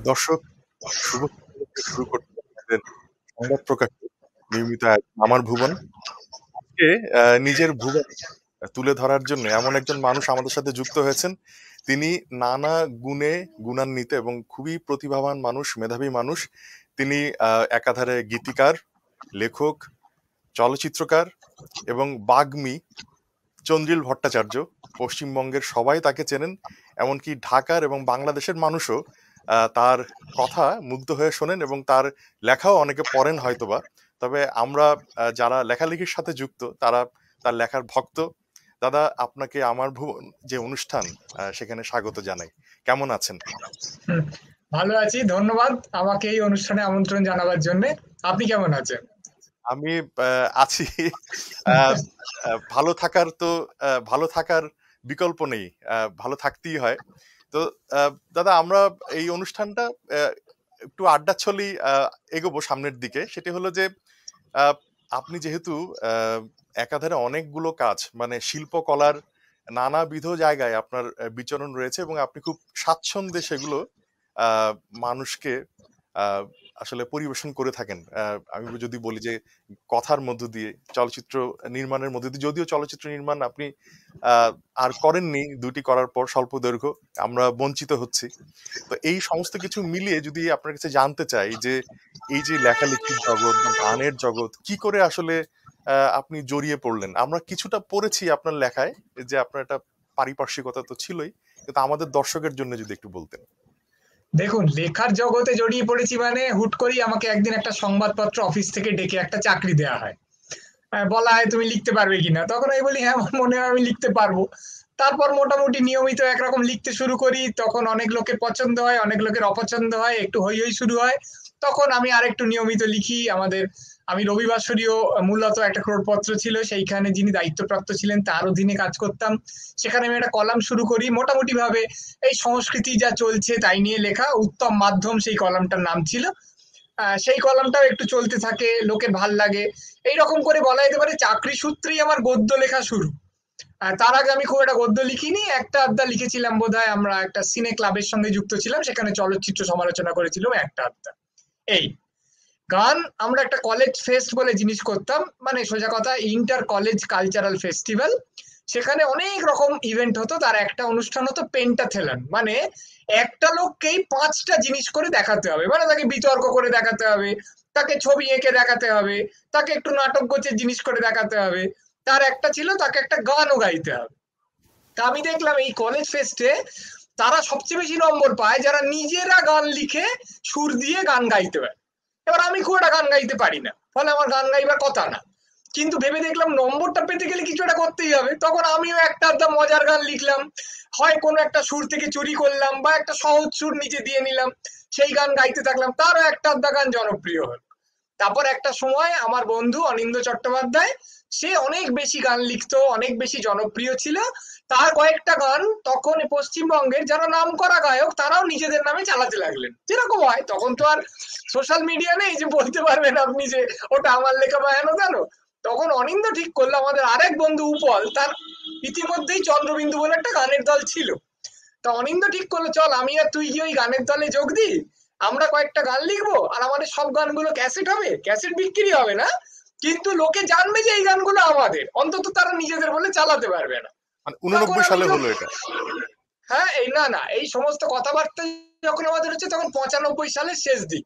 দর্শক, শুভ সকাল থেকে শুরু করছি আপনাদের সংবাদ প্রকাশে নিয়মিত আয়োজন আমার ভুবন। আজকে নিজের ভুবন তুলে ধরার জন্য এমন একজন মানুষ আমাদের সাথে যুক্ত হয়েছেন। তিনি নানা গুণে গুণান্বিত এবং খুবই প্রতিভাবান মানুষ, মেধাবী মানুষ। তিনি একাধারে গীতিকার, লেখক, চলচ্চিত্রকার এবং বাগ্মী চন্দ্রিল ভট্টাচার্য। পশ্চিমবঙ্গের সবাই তাকে চেনেন। এমনকি ঢাকার এবং বাংলাদেশের মানুষও তার কথা মুগ্ধ হয়ে শোনেন এবং তার লেখাও অনেকে পড়েন হয়তোবা। তবে আমরা যারা লেখালেখির সাথে যুক্ত তারা তার লেখার ভক্ত। দাদা, আপনাকে আমার ভুবন যে অনুষ্ঠান সেখানে স্বাগত জানাই। কেমন আছেন? হুম, ভালো আছি, ধন্যবাদ আমাকে এই অনুষ্ঠানে আমন্ত্রণ জানাবার জন্য। আপনি কেমন আছেন? আমি আছি। ভালো থাকার তো ভালো থাকার বিকল্প নেই। ভালো থাকতেই হয়। তো দাদা, আমরা এই অনুষ্ঠানটা একটু আড্ডা ছলেই এগোবো সামনের দিকে। সেটি হলো যে আহ, আপনি যেহেতু একাধারে অনেকগুলো কাজ মানে শিল্পকলার নানাবিধ জায়গায় আপনার বিচরণ রয়েছে এবং আপনি খুব স্বাচ্ছন্দ্যে সেগুলো আহ, মানুষকে আহ, আসলে পরিবেশন করে থাকেন। আমি যদি বলি যে কথার মধ্য দিয়ে চলচ্চিত্র নির্মাণের মধ্যে দিয়ে, যদিও চলচ্চিত্র নির্মাণ আপনি আহ, আর করেননি, দুটি করার পর স্বল্প দৈর্ঘ্য আমরা বঞ্চিত হচ্ছি। তো এই সমস্ত কিছু মিলিয়ে যদি আপনার কাছে জানতে চাই যে এই যে লেখালেখির জগৎ বা গানের জগৎ কি করে আসলে আপনি জড়িয়ে পড়লেন। আমরা কিছুটা পড়েছি আপনার লেখায় যে আপনার একটা পারিপার্শ্বিকতা তো ছিলই, কিন্তু আমাদের দর্শকের জন্য যদি একটু বলতেন। দেখুন, লেখার জগতে জড়িয়ে পড়েছি মানে হুট করেই আমাকে একদিন একটা সংবাদপত্র অফিস থেকে ডেকে একটা চাকরি দেওয়া হয়। বলা হয় তুমি লিখতে পারবে কিনা, তখন আমি বলি হ্যাঁ আমার মনে হয় আমি লিখতে পারবো। তারপর মোটামুটি নিয়মিত একরকম লিখতে শুরু করি, তখন অনেক লোকের পছন্দ হয়, অনেক লোকের অপছন্দ হয়, একটু হই হই শুরু হয়। তখন আমি আরেকটু নিয়মিত লিখি। আমি রবিবাসরীয় মূলত একটা ক্রোড়পত্র ছিল, সেইখানে যিনি দায়িত্বপ্রাপ্ত ছিলেন তার অধীনে কাজ করতাম। সেখানে আমি একটা কলাম শুরু করি মোটামুটি ভাবে এই সংস্কৃতি যা চলছে তাই নিয়ে লেখা। উত্তম মাধ্যম সেই কলামটার নাম ছিল। সেই কলামটাও একটু চলতে থাকে, লোকের ভাল লাগে। এইরকম করে বলা যেতে পারে চাকরি সূত্রেই আমার গদ্য লেখা শুরু। তার আগে আমি খুব একটা গদ্য লিখিনি, একটা আধটা লিখেছিলাম বোধহয়। আমরা একটা সিনে ক্লাবের সঙ্গে যুক্ত ছিলাম, সেখানে চলচ্চিত্র সমালোচনা করেছিলাম একটা আধটা। এই গান আমরা একটা কলেজ ফেস্ট বলে জিনিস করতাম, মানে সোজা কথা ইন্টার কলেজ কালচারাল ফেস্টিভ্যাল। সেখানে অনেক রকম ইভেন্ট হতো, তার একটা অনুষ্ঠান হতো পেন্টাথেলন, মানে একটা লোককেই পাঁচটা জিনিস করে দেখাতে হবে, মানে তাকে বিতর্ক করে দেখাতে হবে, তাকে ছবি এঁকে দেখাতে হবে, তাকে একটু নাটক গোছের জিনিস করে দেখাতে হবে, তার একটা ছিল তাকে একটা গানও গাইতে হবে। তা আমি দেখলাম এই কলেজ ফেস্টে তারা সবচেয়ে বেশি নম্বর পায় যারা নিজেরা গান লিখে সুর দিয়ে গান গাইতে পারে। এবার আমি খুব একটা গান গাইতে পারি না, ফলে আমার গান গাইবার কথা না। কিন্তু ভেবে দেখলাম নম্বরটা পেতে গেলে কিছু একটা করতেই হবে, তখন আমিও একটা আধটা মজার গান লিখলাম। হয় কোনো একটা সুর থেকে চুরি করলাম বা একটা সহজ সুর নিচে দিয়ে নিলাম, সেই গান গাইতে থাকলাম, তারও একটা আধটা গান জনপ্রিয় হল। তারপর একটা সময় আমার বন্ধু অনিন্দ চট্টোপাধ্যায়, সে অনেক বেশি গান লিখতো, অনেক বেশি জনপ্রিয় ছিল। তার কয়েকটা গান তখন পশ্চিমবঙ্গের যারা নামকরা গায়ক তারাও নিজেদের নামে চালাতে লাগলেন। যেরকম হয় তখন তো আর সোশ্যাল মিডিয়া নেই যে বলতে পারবেন আপনি যে ওটা আমার লেখা বা হেন তেন। তখন অনিন্দ ঠিক করলো, আমাদের আরেক বন্ধু উপল, তার ইতিমধ্যেই চন্দ্রবিন্দু বলে একটা গানের দল ছিল। তা অনিন্দ ঠিক করলো চল আমি আর তুই গিয়ে ওই গানের দলে যোগ দিই, আমরা কয়েকটা গান লিখবো আর আমাদের সব গানগুলো ক্যাসেট হবে, ক্যাসেট বিক্রি হবে না, কিন্তু লোকে জানবে যে এই গানগুলো আমাদের, অন্তত তারা নিজেদের বলে চালাতে পারবে না। মানে তখন 89 আমি সালে তো হলো এটা? হ্যাঁ, এই না না এই সমস্ত কথাবার্তা যখন আমাদের হচ্ছে তখন 95 সালের শেষ দিক।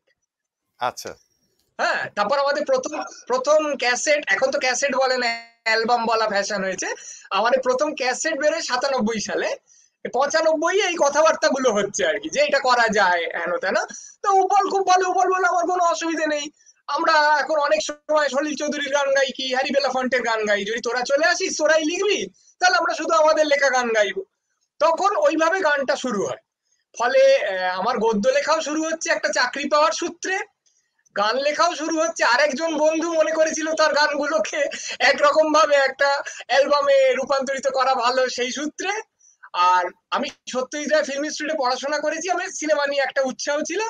আচ্ছা। হ্যাঁ, তারপর আমাদের প্রথম প্রথম ক্যাসেট, এখন তো ক্যাসেট বলে না, অ্যালবাম বলা ফ্যাশন হয়েছে। আমাদের প্রথম ক্যাসেট বেরোয় 97 সালে। 95 এই কথাবার্তাগুলো হচ্ছে আর কি, যে এটা করা যায় হেন তেন। তো উপল খুব ভালো, উপল বলে আমার কোনো অসুবিধে নেই। আমরা এখন অনেক সময় সলিল চৌধুরীর গান গাই, কি হ্যারি বেলাফন্টের গান গাই, যদি তোরা চলে আসিস তোরাই লিখবি, তাহলে আমরা শুধু আমাদের লেখা গান গাইবো। তখন ওইভাবে গানটা শুরু হয়। ফলে আমার গদ্য লেখাও শুরু হচ্ছে একটা চাকরি পাওয়ার সূত্রে, গান লেখাও শুরু হচ্ছে আরেকজন বন্ধু মনে করেছিল তার গানগুলোকে একরকম ভাবে একটা অ্যালবামে রূপান্তরিত করা ভালো সেই সূত্রে। আর আমি সত্যজিৎ ফিল্ম ইনস্টিটিউটে পড়াশোনা করেছি, আমার সিনেমা নিয়ে একটা উৎসাহ ছিল।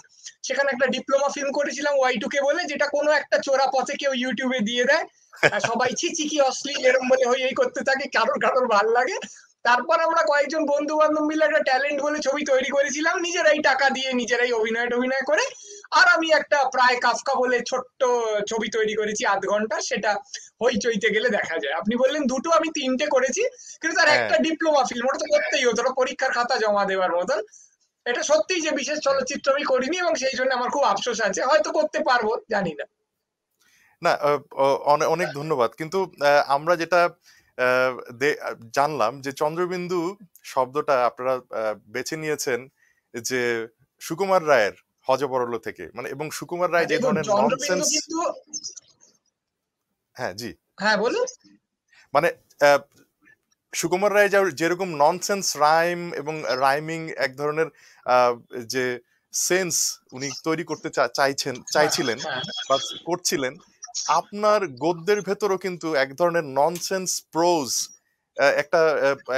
সেখানে একটা ডিপ্লোমা ফিল্ম করেছিলাম Y2K বলে, যেটা কোনো একটা চোরা পথে কেউ ইউটিউবে দিয়ে দেয়, আর সবাই ছি ছি কি অশ্লীল এরম বলে হই এই করতে থাকে, কারোর কারোর ভাল লাগে। তারপর আমরা কয়েকজন বন্ধু বান্ধব মিলে একটা ট্যালেন্ট বলে ছবি তৈরি করেছিলাম, নিজেরাই টাকা দিয়ে নিজেরাই অভিনয় করে। আর আমি একটা প্রায় কাফকা বলে ছোট্ট ছবি তৈরি করেছি 0.5 ঘন্টা, সেটা হইচইতে গেলে দেখা যায়। আপনি বললেন দুটো, আমি 3টে করেছি, কিন্তু তার হ্যাঁ একটা ডিপ্লোমা ফিল্ম, ওটা তো করতেই হতো, ওটা পরীক্ষার খাতা জমা দেওয়ার মতন। এটা সত্যিই যে বিশেষ হ্যাঁ। চলচ্চিত্র আমি করিনি, এবং সেই জন্য আমার খুব আফসোস আছে, হয়তো করতে পারবো, জানি না। না, অনেক ধন্যবাদ। কিন্তু আমরা যেটা আহ, জানলাম যে চন্দ্রবিন্দু শব্দটা আপনারা বেছে নিয়েছেন যে সুকুমার রায়ের হযবরল থেকে, মানে, এবং সুকুমার রায় যে দেখুন ধরনের চন্দ্রবিন্দু ননসেন্স। কিন্তু, হ্যাঁ, জি। হ্যাঁ বলুন। মানে আহ, সুকুমার রায় যেরকম ননসেন্স রাইম এবং রাইমিং এক ধরনের আহ, যে সেন্স উনি তৈরি করতে হ্যাঁ, চাইছিলেন হ্যাঁ, বা করছিলেন, আপনার গদ্যের ভেতরও কিন্তু এক ধরনের ননসেন্স প্রোজ একটা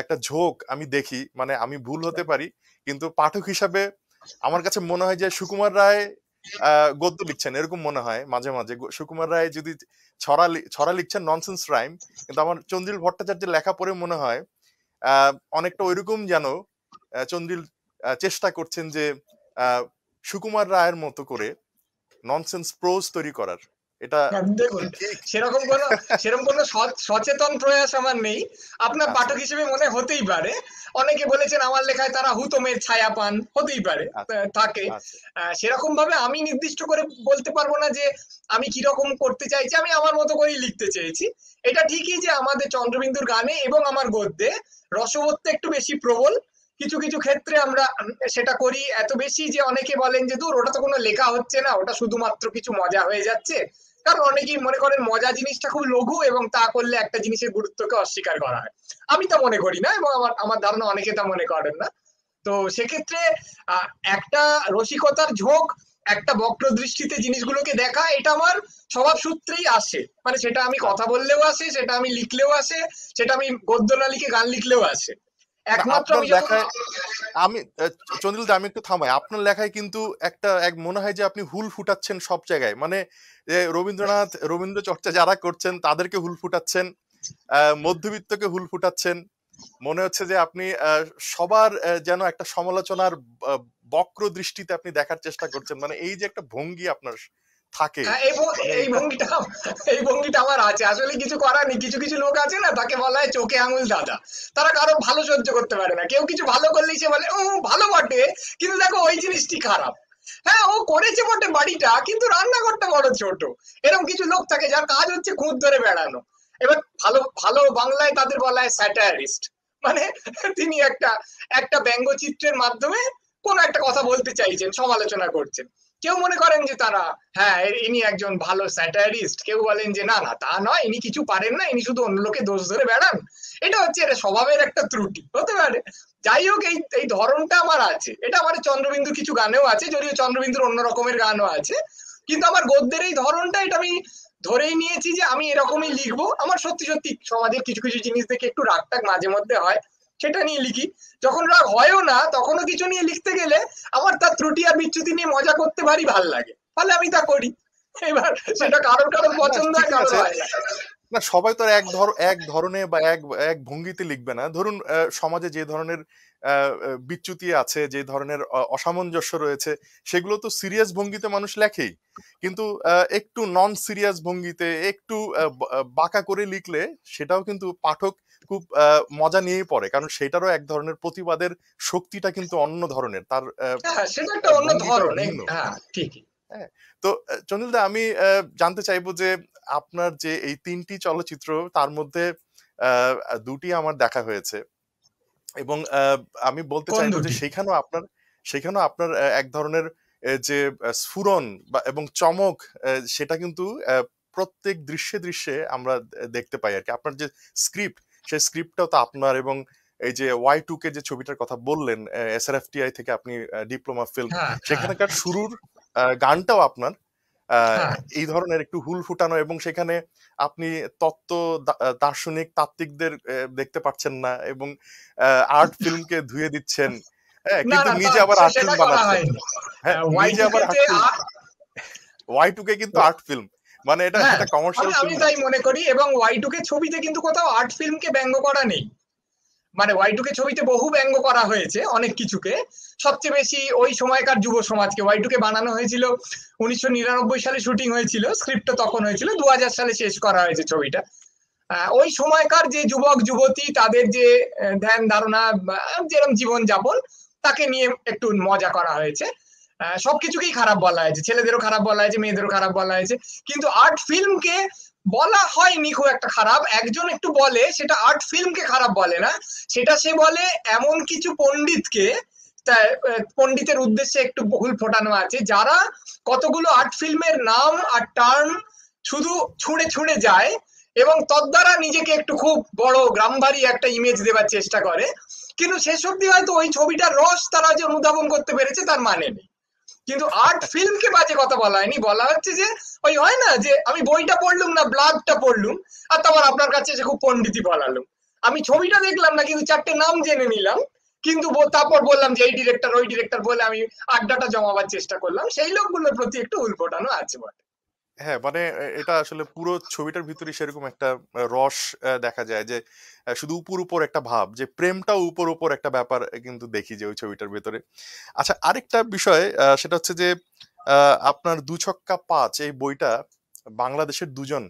একটা ঝোঁক আমি দেখি। মানে আমি ভুল হতে পারি, কিন্তু পাঠক হিসাবে আমার কাছে মনে হয় যে সুকুমার রায় গদ্য লিখছেন এরকম মনে হয় মাঝে মাঝে। সুকুমার রায় যদি ছড়া লিখছেন ননসেন্স রাইম, কিন্তু আমার চন্দ্রিল ভট্টাচার্যের লেখা পড়ে মনে হয় অনেকটা ওইরকম যেন চন্দ্রিল চেষ্টা করছেন যে আহ, সুকুমার রায়ের মতো করে ননসেন্স প্রোজ তৈরি করার। এটা দেখুন কি ঠিক? সেরকম কোনো সচেতন প্রয়াস আমার নেই। আপনার আচ্ছা, পাঠক হিসেবে মনে হতেই পারে, অনেকে বলেছেন আমার লেখায় তারা হুতমের ছায়া পান, হতেই পারে, আচ্ছা, থাকে। আচ্ছা। সেরকম ভাবে আমি নির্দিষ্ট করে বলতে পারবো না যে আমি কিরকম করতে চাইছি, আমি আমার মতো করেই লিখতে চেয়েছি। এটা ঠিকই যে আমাদের চন্দ্রবিন্দুর গানে এবং আমার গদ্যে রসবোধটা একটু বেশি প্রবল। কিছু কিছু ক্ষেত্রে আমরা সেটা করি এত বেশি যে অনেকে বলেন যে দূর, ওটা তো কোনো লেখা হচ্ছে না, ওটা শুধুমাত্র কিছু মজা হয়ে যাচ্ছে। কারণ অনেকেই মনে করেন মজা জিনিসটা খুব লঘু, এবং তা করলে একটা জিনিসের গুরুত্বকে অস্বীকার করা হয়। আমি তা মনে করি না, এবং আমার আমার ধারণা অনেকে তা মনে করেন না। তো সেক্ষেত্রে আহ, একটা রসিকতার ঝোঁক, একটা বক্র দৃষ্টিতে জিনিসগুলোকে দেখা, এটা আমার স্বভাব সূত্রেই আসে। মানে সেটা আমি কথা আচ্ছা। বললেও আসে, সেটা আমি লিখলেও আসে, সেটা আমি গদ্য না লিখে গান লিখলেও আসে। না, একমাত্র আপনার আমি যখন, লেখায় আমি চন্দ্রিল দা, আমি একটু থামাই। আপনার লেখায় কিন্তু একটা মনে হয় যে আপনি হুল ফুটাচ্ছেন সব জায়গায়। মানে রবীন্দ্র চর্চা যারা করছেন তাদেরকে হুল ফুটাচ্ছেন, মধ্যবিত্তকে হুল ফুটাচ্ছেন। মনে হচ্ছে যে আপনি সবার যেন একটা সমালোচনার আহ, বক্র দৃষ্টিতে আপনি দেখার চেষ্টা করছেন। মানে এই যে একটা ভঙ্গি আপনার থাকে, হ্যাঁ, মানে এই এটা। ভঙ্গিটা, এই ভঙ্গিটা আমার আছে। আসলে কিছু করার নেই, কিছু কিছু লোক আছে না, তাকে বলা হয় চোখে আঙুল দাদা। তারা কারো ভালো সহ্য করতে পারে না, কেউ কিছু ভালো করলেই সে বলে ও ভালো বটে, কিন্তু দেখো ওই জিনিসটি খারাপ। হ্যাঁ, ও করেছে বটে বাড়িটা, কিন্তু রান্নাঘরটা বড় ছোট। এরকম কিছু লোক থাকে যার কাজ হচ্ছে খুঁত ধরে বেড়ানো। এবার ভালো ভালো বাংলায় তাদের বলা হয় স্যাটারিস্ট। মানে তিনি একটা একটা ব্যঙ্গচিত্রের মাধ্যমে কোন একটা কথা বলতে চাইছেন, সমালোচনা করছেন। কেউ মনে করেন যে তারা, হ্যাঁ ইনি একজন ভালো স্যাটারিস্ট, কেউ বলেন যে না না তা নয়, ইনি কিছু পারেন না, ইনি শুধু অন্য লোকে দোষ ধরে বেড়ান। এটা হচ্ছে এটা স্বভাবের একটা ত্রুটি হতে পারে। যাই হোক, এই এই ধরনটা আমার আছে, এটা আমার চন্দ্রবিন্দুর কিছু গানেও আছে, যদিও চন্দ্রবিন্দুর অন্য রকমের গানও আছে। কিন্তু আমার গদ্যের এই ধরনটা, এটা আমি ধরেই নিয়েছি যে আমি এরকমই লিখবো। আমার সত্যি সত্যি সমাজের কিছু কিছু জিনিস দেখে একটু রাগ টাগ মাঝে মধ্যে হয়, সেটা নিয়ে লিখি। যখন রাগ হয়ও না, তখনও কিছু নিয়ে লিখতে গেলে আমার তার ত্রুটি আর বিচ্যুতি নিয়ে মজা করতে ভারী ভাল লাগে, ফলে আমি তা করি। এবার না, সেটা কারোর কারোর না, পছন্দ হয়, ঠিকই কারোর আছে। হয় না। না, সবাই তো আর এক ধরনে বা এক ভঙ্গিতে লিখবে না। ধরুন সমাজে যে ধরনের বিচ্যুতি আছে, যে ধরনের অসামঞ্জস্য রয়েছে, সেগুলো তো সিরিয়াস ভঙ্গিতে মানুষ লেখেই। কিন্তু একটু নন সিরিয়াস ভঙ্গিতে একটু বাঁকা করে লিখলে সেটাও কিন্তু পাঠক খুব মজা নিয়েই পড়ে, কারণ সেটারও এক ধরনের প্রতিবাদের শক্তিটা কিন্তু অন্য ধরনের, তার হ্যাঁ, সেটা একটা অন্য ভঙ্গিটাও ধরন। ভিন্ন। হ্যাঁ, ঠিকই। হ্যাঁ। তো চন্দ্রিলদা, আমি জানতে চাইবো যে আপনার যে এই ৩টি চলচ্চিত্র, তার মধ্যে আহ, দুটি আমার দেখা হয়েছে, এবং আমি বলতে কোন চাইবো যে দুটি? সেখানেও আপনার এক ধরনের যে স্ফুরণ বা এবং চমক, সেটা কিন্তু প্রত্যেক দৃশ্যে দৃশ্যে আমরা দেখতে পাই আর কি। আপনার যে স্ক্রিপ্ট, সেই স্ক্রিপ্টটাও তো আপনার, এবং এই যে Y2K যে ছবিটার কথা বললেন, SRFTI থেকে আপনি ডিপ্লোমা ফিল্ম, হ্যাঁ, হ্যাঁ, সেখানকার শুরুর গানটাও আপনার আহ, হ্যাঁ। এই ধরনের একটু হুল ফুটানো, এবং সেখানে আপনি তত্ত্ব দার্শনিক তাত্ত্বিকদের দেখতে পাচ্ছেন না, এবং আর্ট ফিল্মকে ধুয়ে দিচ্ছেন। হ্যাঁ, না কিন্তু না, তা নিজে আবার আর্ট সেটা ফিল্ম করা বানাচ্ছেন। হয়নি। হ্যাঁ, ওয়াই নিজে টু আবার কে আর্ট তে ফিল্ম। Y2K কিন্তু আর্ট ফিল্ম, মানে এটা হ্যাঁ, এটা কমার্শিয়াল আমি ফিল্ম না। তাই মনে করি, এবং ওয়াই টু কে ছবিতে কিন্তু কোথাও আর্ট ফিল্মকে ব্যঙ্গ করা নেই। মানে Y2K ছবিতে বহু ব্যঙ্গ করা হয়েছে অনেক কিছুকে, সবচেয়ে বেশি ওই সময়কার যুব সমাজকে। Y2K বানানো হয়েছিল 1999 সালে, শুটিং হয়েছিল, স্ক্রিপ্টটা তখন হয়েছিল, 2000 সালে শেষ করা হয়েছে ছবিটা। ওই সময়কার যে যুবক যুবতী, তাদের যে ধ্যান ধারণা, যেরকম জীবন যাপন, তাকে নিয়ে একটু মজা করা হয়েছে। সবকিছুকেই খারাপ বলা হয়েছে, ছেলেদেরও খারাপ বলা হয়েছে, মেয়েদেরও খারাপ বলা হয়েছে, কিন্তু আর্ট ফিল্মকে বলা হয়নি খুব একটা খারাপ। একজন একটু বলে, সেটা আর্ট ফিল্মকে খারাপ বলে না, সেটা সে বলে এমন কিছু পণ্ডিতকে, পণ্ডিতের উদ্দেশ্যে একটু ভুল ফোটানো আছে, যারা কতগুলো আর্ট ফিল্মের নাম আর টার্ম শুধু ছুঁড়ে ছুঁড়ে যায় এবং তদ্বারা নিজেকে একটু খুব বড় গ্রামবাড়ি একটা ইমেজ দেওয়ার চেষ্টা করে, কিন্তু শেষ অব্দি হয়তো ওই ছবিটার রস তারা যে অনুধাবন করতে পেরেছে তার মানে নেই। কিন্তু আর্ট ফিল্মকে বাজে কথা বলা হয়নি, বলা হচ্ছে যে ওই হয় না যে আমি বইটা পড়লুম না, ব্লাডটা পড়লুম, আর তারপর আপনার কাছে এসে খুব পণ্ডিতি বলালুম। আমি ছবিটা দেখলাম না, কিন্তু 4টে নাম জেনে নিলাম, কিন্তু তারপর বললাম যে এই ডিরেক্টর ওই ডিরেক্টর বলে আমি আড্ডাটা জমাবার চেষ্টা করলাম। সেই লোকগুলোর প্রতি একটু উল্পটানো আছে বটে। হ্যাঁ, মানে এটা আসলে পুরো ছবিটার ভিতরে সেরকম একটা রস দেখা যায় যে শুধু উপর উপর একটা ভাব, যে প্রেমটাও উপর উপর একটা ব্যাপার কিন্তু দেখি যে ওই ছবিটার ভেতরে। আচ্ছা, আরেকটা বিষয় সেটা হচ্ছে যে আপনার ২ ছক্কা ৫ এই বইটা বাংলাদেশের দুজন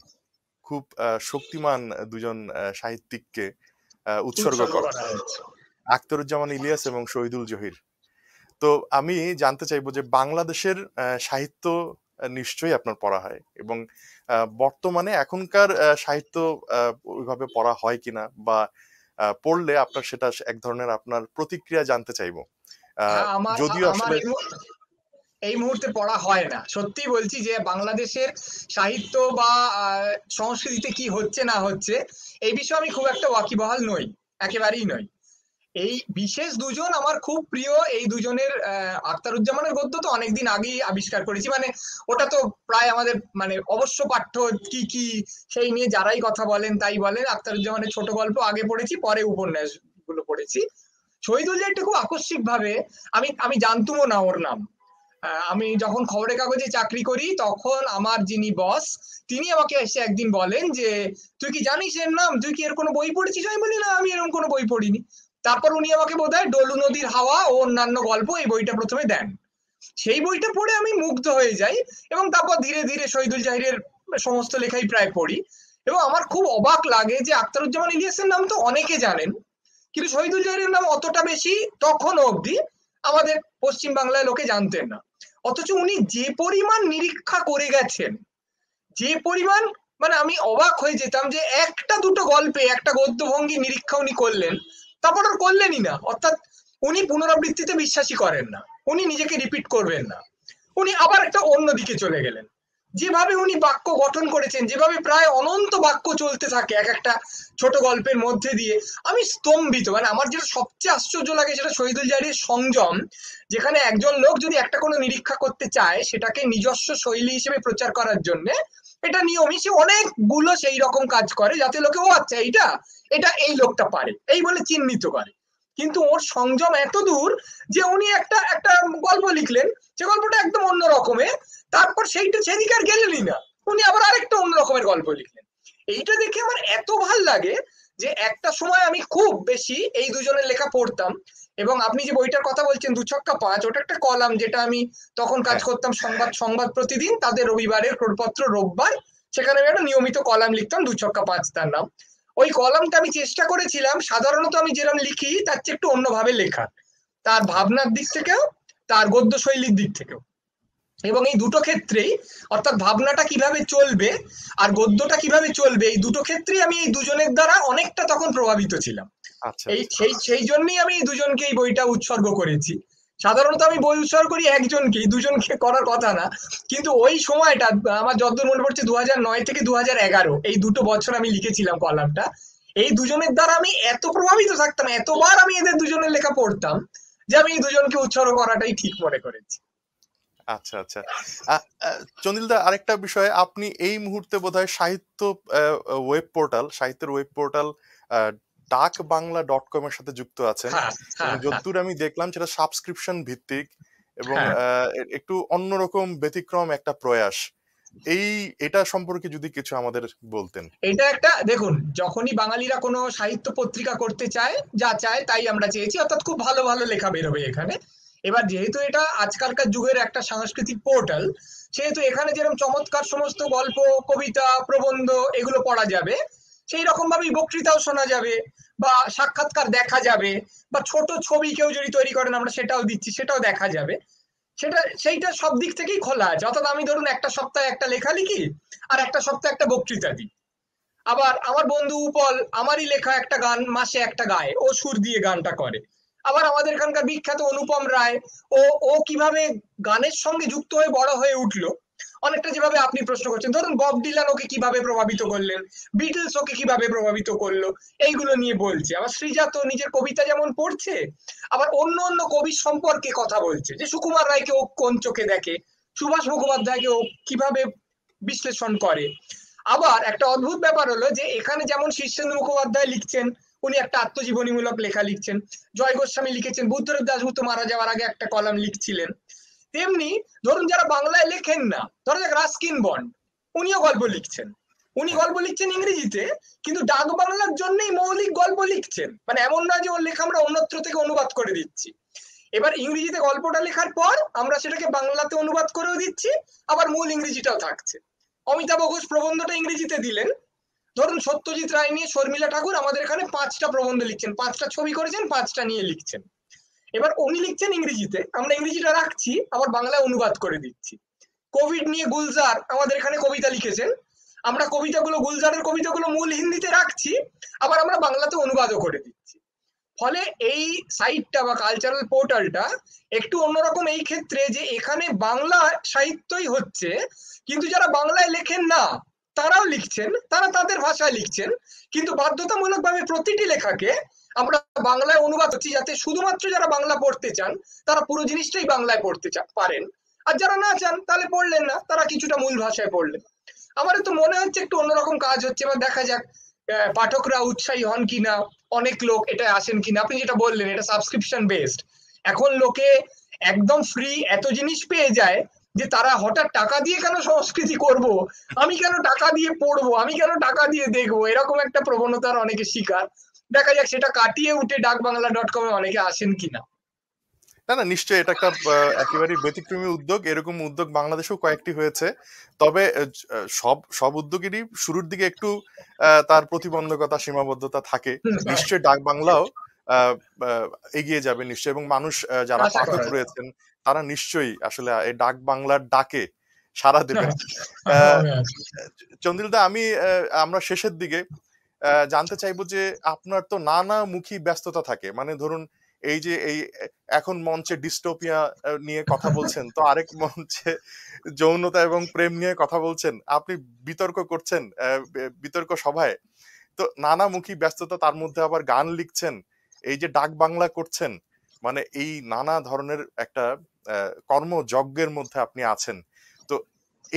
খুব শক্তিমান দুজন সাহিত্যিককে উৎসর্গ উৎসর্গ করা, করা হয়েছে। আখতারুজ্জামান ইলিয়াস এবং শহীদুল জহির। তো আমি জানতে চাইবো যে বাংলাদেশের সাহিত্য নিশ্চয়ই আপনার পড়া হয়, এবং বর্তমানে এখনকার সাহিত্য ওইভাবে পড়া হয় কিনা, বা পড়লে আপনার সেটা এক ধরনের আপনার প্রতিক্রিয়া জানতে চাইবো। হ্যাঁ, আমার যদিও আমার আসলে এই মুহূর্তে পড়া হয় না। সত্যি বলছি যে বাংলাদেশের সাহিত্য বা সংস্কৃতিতে কি হচ্ছে না হচ্ছে, এই বিষয়ে আমি খুব একটা ওয়াকিবহাল নই, একেবারেই নই। এই বিশেষ দুজন আমার খুব প্রিয়, এই দুজনের আখতারুজ্জামানের গদ্য তো অনেকদিন আগেই আবিষ্কার করেছি, মানে ওটা তো প্রায় আমাদের মানে অবশ্য পাঠ্য কি কি সেই নিয়ে যারাই কথা বলেন তাই বলেন। আখতারুজ্জামানের ছোট গল্প আগে পড়েছি, পরে উপন্যাস গুলো পড়েছি। শহীদুল জাহিরটা খুব আকস্মিক ভাবে আমি আমি জানতুমও না ওর নাম। আমি যখন খবরের কাগজে চাকরি করি তখন আমার যিনি বস, তিনি আমাকে এসে একদিন বলেন যে তুই কি জানিস এর নাম, তুই কি এর কোনো বই পড়েছিস? আমি বলি না, আমি এরকম কোনো বই পড়িনি। তারপর উনি আমাকে বোধহয় ডলু নদীর হাওয়া ও অন্যান্য গল্প এই বইটা প্রথমে দেন। সেই বইটা পড়ে আমি মুগ্ধ হয়ে যাই, এবং তারপর ধীরে ধীরে শহীদুল জাহিরের সমস্ত লেখাই প্রায় পড়ি। এবং আমার খুব অবাক লাগে যে আখতারুজ্জামান ইলিয়াসের নাম তো অনেকে জানেন, কিন্তু শহীদুল জাহিরের নাম অতটা বেশি তখনও অবধি আমাদের পশ্চিম বাংলায় লোকে জানতেন না। অথচ উনি যে পরিমাণ নিরীক্ষা করে গেছেন, যে পরিমাণ, মানে আমি অবাক হয়ে যেতাম যে একটা দুটো গল্পে একটা গদ্যভঙ্গি নিরীক্ষা উনি করলেন, তারপর আর করলেনই না। অর্থাৎ উনি পুনরাবৃত্তিতে বিশ্বাসী করেন না, উনি নিজেকে রিপিট করবেন না, উনি আবার একটা অন্য দিকে চলে গেলেন। যেভাবে উনি বাক্য গঠন করেছেন, যেভাবে প্রায় অনন্ত বাক্য চলতে থাকে এক একটা ছোট গল্পের মধ্যে দিয়ে, আমি স্তম্ভিত। মানে আমার যেটা সবচেয়ে আশ্চর্য লাগে সেটা শহীদুল জাহিরের সংযম, যেখানে একজন লোক যদি একটা কোনো নিরীক্ষা করতে চায় সেটাকে নিজস্ব শৈলী হিসেবে প্রচার করার জন্য, এটা নিয়মই সে অনেকগুলো সেই রকম কাজ করে যাতে লোকে ও আচ্ছা এইটা এটা এই লোকটা পারে এই বলে চিহ্নিত করে। কিন্তু ওর সংযম এত দূর যে উনি একটা একটা গল্প লিখলেন, সে গল্পটা একদম অন্য রকমের, তারপর সেইটা সেদিকে আর গেলেনই না, উনি আবার আরেকটা অন্য রকমের গল্প লিখলেন। এইটা দেখে আমার এত ভাল লাগে যে একটা সময় আমি খুব বেশি এই দুজনের লেখা পড়তাম। এবং আপনি যে বইটার কথা বলছেন ২ ছক্কা ৫, ওটা একটা কলাম যেটা আমি তখন কাজ হ্যাঁ, করতাম সংবাদ সংবাদ প্রতিদিন, তাদের রবিবারের ক্রোড়পত্র রোববার, সেখানে আমি একটা নিয়মিত কলাম লিখতাম, ২ ছক্কা ৫ তার নাম। ওই কলামটা আমি চেষ্টা করেছিলাম সাধারণত আমি যেরকম লিখি তার চেয়ে একটু অন্যভাবে লেখার, তার হ্যাঁ। ভাবনার দিক থেকেও, তার গদ্য শৈলীর দিক থেকেও। এবং এই দুটো ক্ষেত্রেই, অর্থাৎ ভাবনাটা কিভাবে চলবে আর গদ্যটা কিভাবে চলবে, এই দুটো ক্ষেত্রেই আমি এই দুজনের দ্বারা অনেকটা তখন প্রভাবিত ছিলাম। আচ্ছা, এই আচ্ছা। সেই সেই জন্যই আমি এই দুজনকে এই বইটা উৎসর্গ করেছি। সাধারণত আমি বই উৎসর্গ করি একজনকেই, দুজনকে করার কথা না। কিন্তু ওই সময়টা আমার যতদূর মনে পড়ছে 2009 থেকে 2011, এই দুটো বছর আমি লিখেছিলাম কলামটা। এই দুজনের দ্বারা আমি এত প্রভাবিত থাকতাম, এতবার আমি এদের দুজনের লেখা পড়তাম, যে আমি এই দুজনকে উৎসর্গ করাটাই ঠিক মনে করেছি। আচ্ছা, আচ্ছা। আ আ চন্দিলদা, আরেকটা বিষয়, আপনি এই মুহূর্তে বোধহয় সাহিত্য ওয়েব পোর্টাল, সাহিত্যের ওয়েব পোর্টাল আ ডাকবাংলা.com এর সাথে যুক্ত আছেন। হ্যাঁ, এবং হ্যাঁ, হ্যাঁ, যদ্দূর আমি দেখলাম সেটা সাবস্ক্রিপশন ভিত্তিক, এবং হ্যাঁ। একটু অন্যরকম ব্যতিক্রম একটা প্রয়াস। এই এটা সম্পর্কে যদি কিছু আমাদের বলতেন। এটা একটা দেখুন, যখনই বাঙালিরা কোনো সাহিত্য পত্রিকা করতে চায়, যা চায় তাই আমরা চেয়েছি, অর্থাৎ খুব ভালো ভালো লেখা বেরোবে এখানে। এবার যেহেতু এটা আজকালকার যুগের একটা সাংস্কৃতিক পোর্টাল, সেহেতু এখানে যেরকম চমৎকার সমস্ত গল্প, কবিতা, প্রবন্ধ এগুলো পড়া যাবে, সেই রকম ভাবেই বক্তৃতাও শোনা যাবে, বা সাক্ষাৎকার দেখা যাবে, বা ছোট ছবি কেউ যদি তৈরি করেন আমরা সেটাও দিচ্ছি, সেটাও দেখা যাবে। সেইটা সব দিক থেকেই খোলা আছে। অর্থাৎ আমি ধরুন একটা সপ্তাহে একটা লেখা লিখি, আর একটা সপ্তাহে একটা বক্তৃতা দিই। আবার আমার বন্ধু উপল আমারই লেখা একটা গান মাসে একটা গায়, ও সুর দিয়ে গানটা করে। আবার আমাদের এখানকার বিখ্যাত অনুপম রায়, ও ও কিভাবে গানের সঙ্গে যুক্ত হয়ে বড় হয়ে উঠলো, অনেকটা যেভাবে আপনি প্রশ্ন করছেন, ধরুন বব ডিলান ওকে কিভাবে প্রভাবিত করলেন, বিটলস ওকে কিভাবে প্রভাবিত করলো, এইগুলো নিয়ে বলছে। আবার সৃজা তো নিজের কবিতা যেমন পড়ছে, আবার অন্য অন্য কবির সম্পর্কে কথা বলছে, যে সুকুমার রায়কে ও কোন চোখে দেখে, সুভাষ মুখোপাধ্যায়কে ও কিভাবে বিশ্লেষণ করে। আবার একটা অদ্ভুত ব্যাপার হলো যে এখানে যেমন শীর্ষেন্দু মুখোপাধ্যায় লিখছেন, উনি একটা আত্মজীবনীমূলক লেখা লিখছেন, জয় গোস্বামী লিখেছেন, বুদ্ধদেব দাশগুপ্ত মারা যাওয়ার আগে একটা কলাম লিখছিলেন, তেমনি ধরুন যারা বাংলায় লেখেন না, ধরো যাক রাস্কিন বন্ড, উনিও গল্প লিখছেন। উনি হ্যাঁ, গল্প লিখছেন ইংরেজিতে, কিন্তু ডাক বাংলার জন্যই মৌলিক গল্প লিখছেন, মানে এমন নয় যে ওর লেখা আমরা অন্যত্র থেকে অনুবাদ করে দিচ্ছি। এবার ইংরেজিতে গল্পটা লেখার পর আমরা সেটাকে বাংলাতে অনুবাদ করেও দিচ্ছি, আবার মূল ইংরেজিটাও থাকছে। অমিতাভ ঘোষ প্রবন্ধটা ইংরেজিতে দিলেন, ধরুন সত্যজিৎ রায় নিয়ে শর্মিলা ঠাকুর আমাদের এখানে 5টা প্রবন্ধ লিখছেন, 5টা ছবি করেছেন, 5টা নিয়ে লিখছেন। এবার উনি লিখছেন ইংরেজিতে, আমরা ইংরেজিটা রাখছি, আবার বাংলায় অনুবাদ করে দিচ্ছি। কোভিড নিয়ে গুলজার আমাদের এখানে কবিতা লিখেছেন, আমরা কবিতাগুলো, গুলজারের কবিতাগুলো মূল হিন্দিতে রাখছি, আবার আমরা বাংলাতে অনুবাদও করে দিচ্ছি। ফলে এই সাইটটা বা কালচারাল পোর্টালটা একটু অন্যরকম এই ক্ষেত্রে যে এখানে বাংলা সাহিত্যই হচ্ছে, কিন্তু যারা বাংলায় লেখেন না তারাও লিখছেন, তারা তাদের ভাষায় লিখছেন, কিন্তু বাধ্যতামূলকভাবে প্রতিটি লেখাকে আমরা বাংলায় অনুবাদ হচ্ছি, যাতে শুধুমাত্র যারা বাংলা পড়তে চান তারা পুরো জিনিসটাই বাংলায় পড়তে পারেন, আর যারা না চান তাহলে পড়লেন না, তারা কিছুটা মূল ভাষায় পড়লেন। আমার তো মনে হচ্ছে একটু অন্যরকম কাজ হচ্ছে, এবার দেখা যাক পাঠকরা উৎসাহী হন কিনা, অনেক লোক এটা আসেন কিনা। আপনি যেটা বললেন এটা সাবস্ক্রিপশন বেসড, এখন লোকে একদম ফ্রি এত জিনিস পেয়ে যায় যে তারা হঠাৎ টাকা দিয়ে কেন সংস্কৃতি করব, আমি কেন টাকা দিয়ে পড়বো, আমি কেন টাকা দিয়ে দেখবো, এরকম একটা প্রবণতার অনেকে শিকার। দেখা যাক সেটা কাটিয়ে উঠে ডাকবাংলা.com এ অনেকে আসেন কিনা। না, না, নিশ্চয়ই এটা একটা একেবারেই ব্যতিক্রমী উদ্যোগ। এরকম উদ্যোগ বাংলাদেশেও কয়েকটি হয়েছে। তবে সব সব উদ্যোগেরই শুরুর দিকে একটু তার প্রতিবন্ধকতা, সীমাবদ্ধতা থাকে। হয়, নিশ্চয়ই ডাক বাংলাও আহ, আহ, এগিয়ে যাবে নিশ্চয়ই, এবং মানুষ যারা আশা পাঠক করা যায়। রয়েছেন তারা নিশ্চয়ই আসলে এই ডাক বাংলার ডাকে সাড়া দেবেন। আহ, হবে আছে। চন্দ্রিলদা, আমরা শেষের দিকে জানতে চাইবো যে আপনার তো নানামুখী ব্যস্ততা থাকে, মানে ধরুন এই যে এই এখন মঞ্চে ডিস্টোপিয়া নিয়ে কথা বলছেন, তো আরেক মঞ্চে যৌনতা এবং প্রেম নিয়ে কথা বলছেন, আপনি বিতর্ক করছেন বিতর্ক সভায়। তো নানামুখী ব্যস্ততা, তার মধ্যে আবার গান লিখছেন, এই যে ডাক বাংলা করছেন, মানে এই নানা ধরনের একটা কর্মযজ্ঞের মধ্যে আপনি আছেন। তো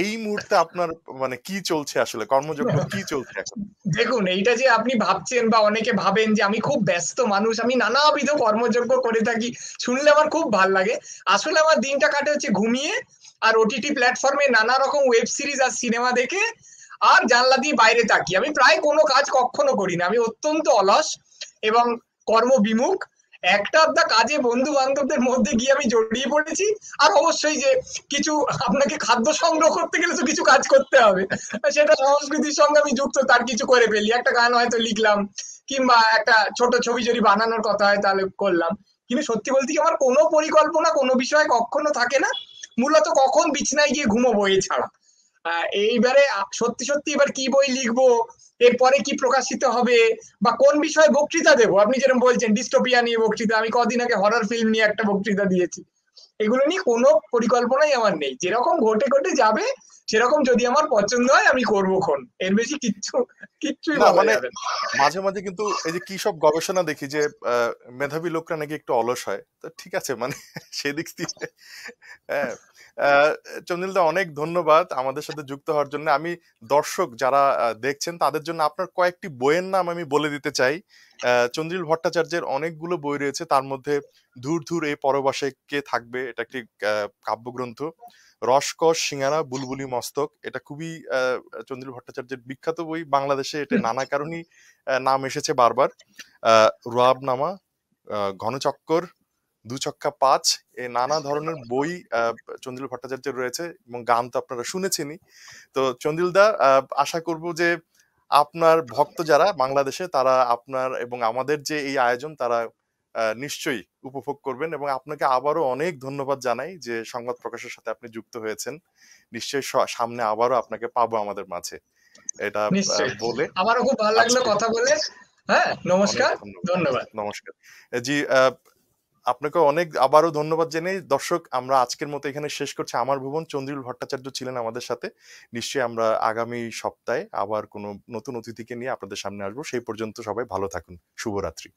এই মুহূর্তে আপনার মানে কি চলছে, আসলে কর্মযজ্ঞ কি চলছে এখন? দেখুন, এইটা যে আপনি ভাবছেন বা অনেকে ভাবেন যে আমি খুব ব্যস্ত মানুষ, আমি নানাবিধ কর্মযজ্ঞ করে থাকি, শুনলে আমার খুব ভাল লাগে। আসলে আমার দিনটা কাটে হচ্ছে ঘুমিয়ে, আর ওটিটি প্ল্যাটফর্মে নানা রকম ওয়েব সিরিজ আর সিনেমা দেখে, আর জানলা দিয়ে বাইরে তাকিয়ে। আমি প্রায় কোনো কাজ কখনো করি না, আমি অত্যন্ত অলস এবং কর্মবিমুখ। একটা আধটা কাজে বন্ধু বান্ধবদের মধ্যে গিয়ে আমি জড়িয়ে পড়েছি। আর অবশ্যই যে কিছু, আপনাকে খাদ্য সংগ্রহ করতে গেলে তো কিছু কাজ করতে হবে, সেটা সংস্কৃতির সঙ্গে আমি যুক্ত, তার কিছু করে ফেলি, একটা গান হয়তো লিখলাম, কিংবা একটা ছোট ছবি যদি বানানোর কথা হয় তাহলে করলাম। কিন্তু সত্যি বলতে কি আমার কোনো পরিকল্পনা কোনো বিষয়ে কখনো থাকে না, মূলত কখন বিছনায় গিয়ে ঘুমোবো এছাড়া। এইবারে সত্যি সত্যি এবার কি বই লিখবো, এরপরে কি প্রকাশিত হবে, বা কোন বিষয়ে বক্তৃতা দেবো, আপনি যেরকম বলছেন ডিস্টোপিয়া নিয়ে বক্তৃতা, আমি কদিন আগে হরর ফিল্ম নিয়ে একটা বক্তৃতা দিয়েছি। এগুলো নিয়ে কোনো পরিকল্পনাই আমার নেই, যেরকম ঘটে ঘটে যাবে সেরকম যদি আমার পছন্দ হয় আমি করবো খন, এর বেশি কিচ্ছুই না, বলা মানে যাবে না। মাঝে মাঝে কিন্তু এই যে কি সব গবেষণা দেখি যে মেধাবী লোকরা নাকি একটু অলস হয়, তো ঠিক আছে, মানে সেদিক থেকে হ্যাঁ। আহ, চন্দ্রিলদা, অনেক ধন্যবাদ আমাদের সাথে যুক্ত হওয়ার জন্য। আমি দর্শক যারা দেখছেন তাদের জন্য আপনার কয়েকটি বইয়ের নাম আমি বলে দিতে চাই। চন্দ্রিল ভট্টাচার্যের অনেকগুলো বই রয়েছে, তার মধ্যে ধুর ধুর এই পরবাসে কে থাকবে, এটা একটি কাব্যগ্রন্থ। রসকস সিঙ্গারা বুলবুলি মস্তক, এটা খুবই চন্দ্রিল ভট্টাচার্যের বিখ্যাত বই, বাংলাদেশে এটা নানা কারণেই নাম এসেছে বারবার। রুয়াবনামা, ঘনচক্কর, দু ছক্কা পাঁচ, এই নানা ধরনের বই চন্দ্রিল ভট্টাচার্যের রয়েছে, এবং গান তো আপনারা শুনেছেনই। তো চন্দ্রিল দা, আশা করব যে আপনার ভক্ত যারা বাংলাদেশে, তারা আপনার এবং আমাদের যে এই আয়োজন, তারা নিশ্চয়ই উপভোগ করবেন। এবং আপনাকে আবারও অনেক ধন্যবাদ জানাই যে সংবাদ প্রকাশের সাথে আপনি যুক্ত হয়েছেন। নিশ্চয়ই সামনে আবারও আপনাকে পাবো আমাদের মাঝে, এটা নিশ্চয়ই, বলে আমারও খুব ভালো লাগলো আজকে কথা বলে। হ্যাঁ, অনেক নমস্কার, ধন্যবাদ। ধন্যবাদ। নমস্কার। জি, আপনাকে অনেক আবারও ধন্যবাদ জানাই। দর্শক, আমরা আজকের মতো এখানে শেষ করছি। আমার ভুবন, চন্দ্রিল ভট্টাচার্য ছিলেন আমাদের সাথে। নিশ্চয়ই আমরা আগামী সপ্তাহে আবার কোনো নতুন অতিথিকে নিয়ে আপনাদের সামনে আসবো। সেই পর্যন্ত সবাই ভালো থাকুন। শুভরাত্রি।